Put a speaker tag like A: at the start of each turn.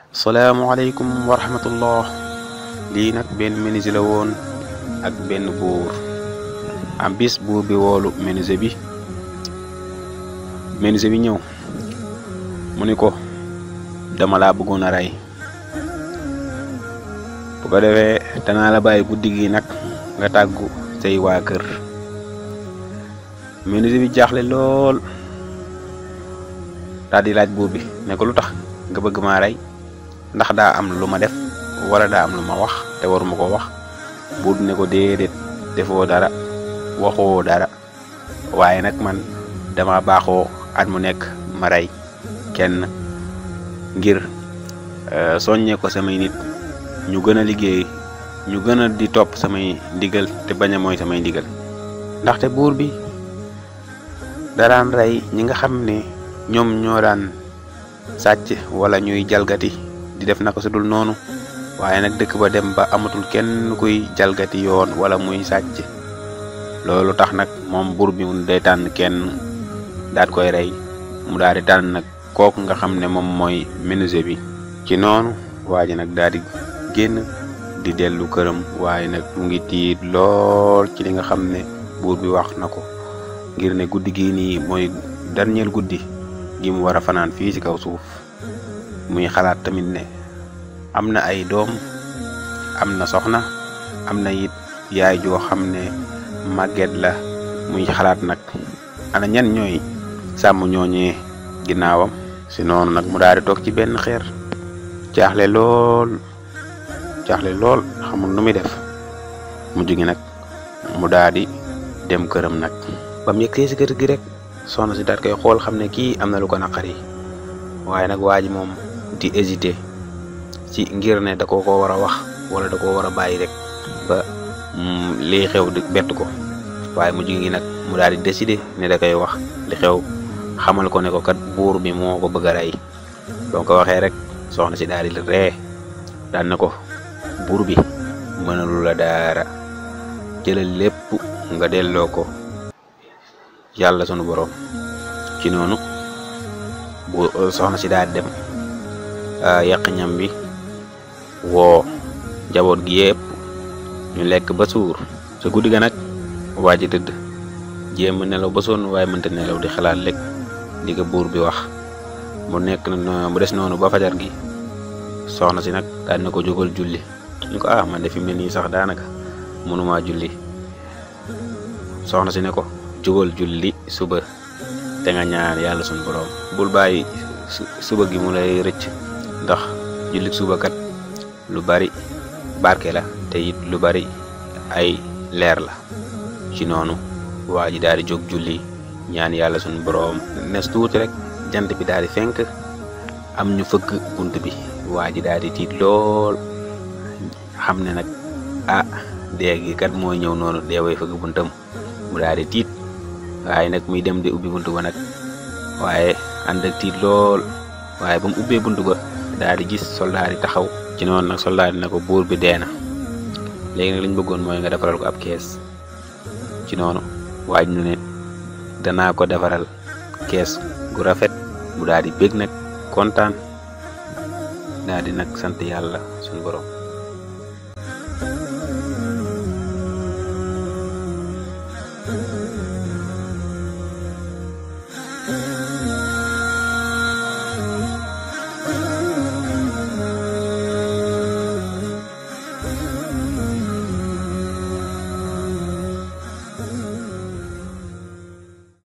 A: Assalamualaikum warahmatullah. Lii nag benn menuisier la woon ak benn buur. am bis buur bi woolu menuisier bi ñëw mu ni ko dama laa bëggoon a rey, bu ko defee danaa la bàyyi guddi gi nag nga tàggu say waa kër. menuisier bi jaaxle lool daal di laaj buur bi ne ko lu tax nga bëgg maa rey, ndax daa am lu ma def wala daa am lu ma wax te waruma ko wax. buur bi ne ko déedéet, defoo dara, waxoo dara, waaye nag man dama baaxoo at mu nekk ma rey kenn ngir soññee ko samay nit ñu gën a liggéey, ñu gën a di topp samay ndigal te bañ a mooy samay ndigal. ndaxte buur bi daraan rey ñi nga xam ne ñoom ñoo daan sàcc wala ñuy jalgati di def naka su dul noonu, waaye nag dëkk ba dem ba amatul kenn kuy jalgati yoon wala muy sàcc. loolu tax nag moom buur bi mu day tànn kenn daat koy rey, mu daal di tànn nag kooku nga xam ne moom mooy menuisier bi. ci noonu waa ji nag daal di génn di dellu këram, waaye nag mu ngi tiit lool ci li nga xam ne buur bi wax na ko, ngir ne guddi gii nii mooy dernier guddi gi mu war a fanaan fii ci kaw suuf. muy xalaat tamit ne am na ay doom, am na soxna, am na it yaay joo xam ne màgget la. muy xalaat nag ana ñan ñooy sàmm ñooñee ginnaawam. si noonu nag mu daal di toog ci benn xeer jaaxle lool xamul nu muy def. mujj gi nag mu daal di dem këram nag. ba mu yegsee si kër gi rek soxna si daal koy xool xam ne kii am na lu ko naqari, waaye nag waa ji moom di hésité ci ngir ne da ko war a wax wala da ko war a bàyyi rek ba lii xew di bett ko. waaye mujj gi nag mu daal di décider ne da koy wax li xew, xamal ko ne ko kat buur bi moo ko bëgg a rey. donc ko waxee rek soxna si daal di ree daan na ko buur bi mënalu la dara, jëlal lépp nga delloo ko yàlla sunu borom. ci noonu bu soxna si daal dem yàq ñam bi, woo njaboot gi yépp ñu lekk ba suur. sa guddi ga nag waa ji tëdd jéem nelaw ba sonn waaye mënta nelaw di xalaat lekk li ko buur bi wax. mu des noonu ba fajar gi. soxna si nag daal na ko jógal julli. ñu ko man de fi mu ne nii sax daanaka mënuma julli. soxna si ne ko jógal julli suba te nga ñaan yàlla suñu borom, bul bàyyi suba gi mu lay rëcc, ndax julli suba kat lu bari barke la te it lu bari ay leer la. ci noonu waa ji daal di jóg julli ñaan yàlla suñu borom. nes tuuti rek jant bi daal di fenk, am ñu fëgg bunt bi. waa ji daal di tiit lool, xam ne nag dee gi kat mooy ñëw noonu, dee way fëgg buntam. mu daal di tiit, waaye nag muy dem di ubbi buntu ba nag, waaye ànd ak tiit lool. waaye ba mu ubbee buntu ba daal di gis soldaar yi taxaw. ci noonu nag soldaar yi ne ko buur bi dee na, léegi nag lañ bëggoon mooy nga defaral ko ab kees. ci noonu waaj nu ne danaa ko defaral kees gu rafet. mu daal di bég nag kontaan, daal di nag sant yàlla suñu borom.